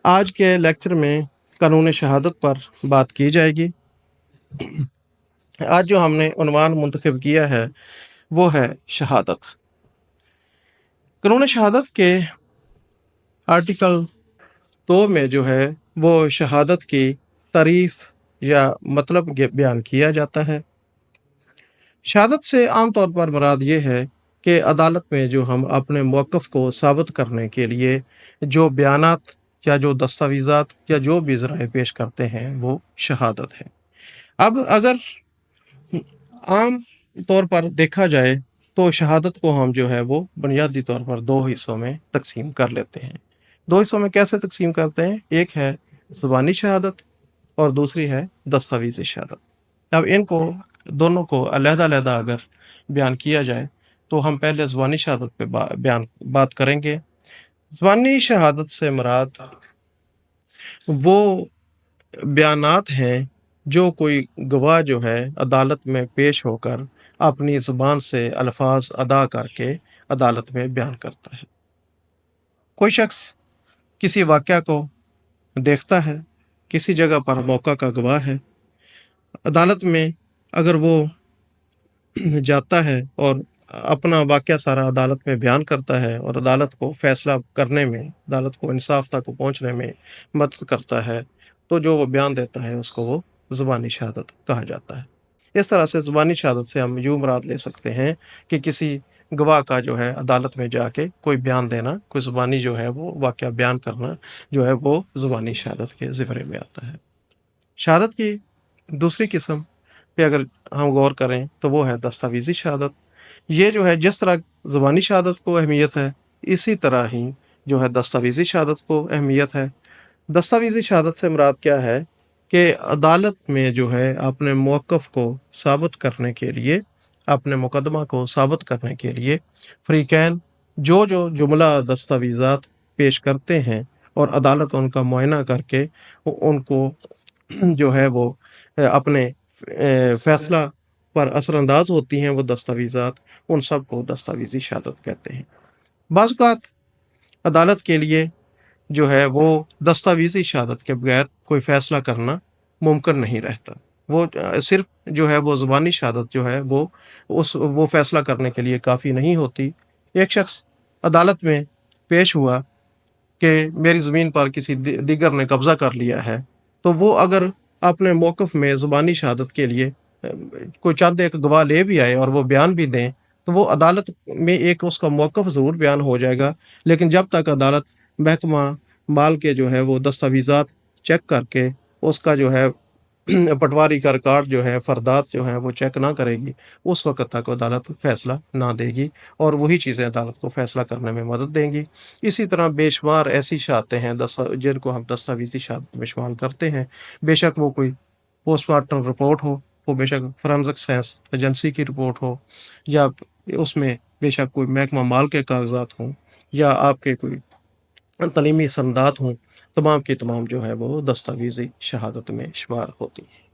آج کے لیکچر میں قانون شہادت پر بات کی جائے گی۔ آج جو ہم نے عنوان منتخب کیا ہے وہ ہے شہادت۔ قانون شہادت کے آرٹیکل 2 میں جو ہے وہ شہادت کی تعریف یا مطلب بیان کیا جاتا ہے۔ شہادت سے عام طور پر مراد یہ ہے کہ عدالت میں جو ہم اپنے موقف کو ثابت کرنے کے لیے جو بیانات یا جو دستاویزات یا جو بھی ذرائع پیش کرتے ہیں وہ شہادت ہے۔ اب اگر عام طور پر دیکھا جائے تو شہادت کو ہم جو ہے وہ بنیادی طور پر 2 حصوں میں تقسیم کر لیتے ہیں۔ 2 حصوں میں کیسے تقسیم کرتے ہیں؟ ایک ہے زبانی شہادت اور دوسری ہے دستاویزی شہادت۔ اب ان کو دونوں کو علیحدہ علیحدہ اگر بیان کیا جائے تو ہم پہلے زبانی شہادت پہ بات کریں گے۔ زبانی شہادت سے مراد وہ بیانات ہیں جو کوئی گواہ جو ہے عدالت میں پیش ہو کر اپنی زبان سے الفاظ ادا کر کے عدالت میں بیان کرتا ہے۔ کوئی شخص کسی واقعہ کو دیکھتا ہے، کسی جگہ پر موقع کا گواہ ہے، عدالت میں اگر وہ جاتا ہے اور اپنا واقعہ سارا عدالت میں بیان کرتا ہے اور عدالت کو فیصلہ کرنے میں، عدالت کو انصاف تک پہنچنے میں مدد کرتا ہے، تو جو وہ بیان دیتا ہے اس کو وہ زبانی شہادت کہا جاتا ہے۔ اس طرح سے زبانی شہادت سے ہم یوں مراد لے سکتے ہیں کہ کسی گواہ کا جو ہے عدالت میں جا کے کوئی بیان دینا، کوئی زبانی جو ہے وہ واقعہ بیان کرنا جو ہے وہ زبانی شہادت کے زمرے میں آتا ہے۔ شہادت کی دوسری قسم پہ اگر ہم غور کریں تو وہ ہے دستاویزی شہادت۔ یہ جو ہے جس طرح زبانی شہادت کو اہمیت ہے اسی طرح ہی جو ہے دستاویزی شہادت کو اہمیت ہے۔ دستاویزی شہادت سے مراد کیا ہے کہ عدالت میں جو ہے اپنے موقف کو ثابت کرنے کے لیے، اپنے مقدمہ کو ثابت کرنے کے لیے فریقین جو جملہ دستاویزات پیش کرتے ہیں اور عدالت ان کا معائنہ کر کے ان کو جو ہے وہ اپنے فیصلہ پر اثر انداز ہوتی ہیں وہ دستاویزات، ان سب کو دستاویزی شہادت کہتے ہیں۔ بعض اوقات عدالت کے لیے جو ہے وہ دستاویزی شہادت کے بغیر کوئی فیصلہ کرنا ممکن نہیں رہتا۔ وہ صرف جو ہے وہ زبانی شہادت جو ہے وہ فیصلہ کرنے کے لیے کافی نہیں ہوتی۔ ایک شخص عدالت میں پیش ہوا کہ میری زمین پر کسی دیگر نے قبضہ کر لیا ہے، تو وہ اگر اپنے موقف میں زبانی شہادت کے لیے کوئی چند ایک گواہ لے بھی آئے اور وہ بیان بھی دیں تو وہ عدالت میں ایک اس کا موقف ضرور بیان ہو جائے گا، لیکن جب تک عدالت محکمہ مال کے جو ہے وہ دستاویزات چیک کر کے اس کا جو ہے پٹواری کا ریکارڈ جو ہے، فردات جو ہیں وہ چیک نہ کرے گی، اس وقت تک عدالت فیصلہ نہ دے گی اور وہی چیزیں عدالت کو فیصلہ کرنے میں مدد دیں گی۔ اسی طرح بے شمار ایسی شہادتیں ہیں جن کو ہم دستاویزی شہادت میں شمار کرتے ہیں، بے شک وہ کوئی پوسٹ مارٹم رپورٹ ہو، وہ بے شک فورینزک سائنس ایجنسی کی رپورٹ ہو، یا اس میں بے شک کوئی محکمہ مال کے کاغذات ہوں، یا آپ کے کوئی تعلیمی سندات ہوں، تمام کی تمام جو ہے وہ دستاویزی شہادت میں شمار ہوتی ہیں۔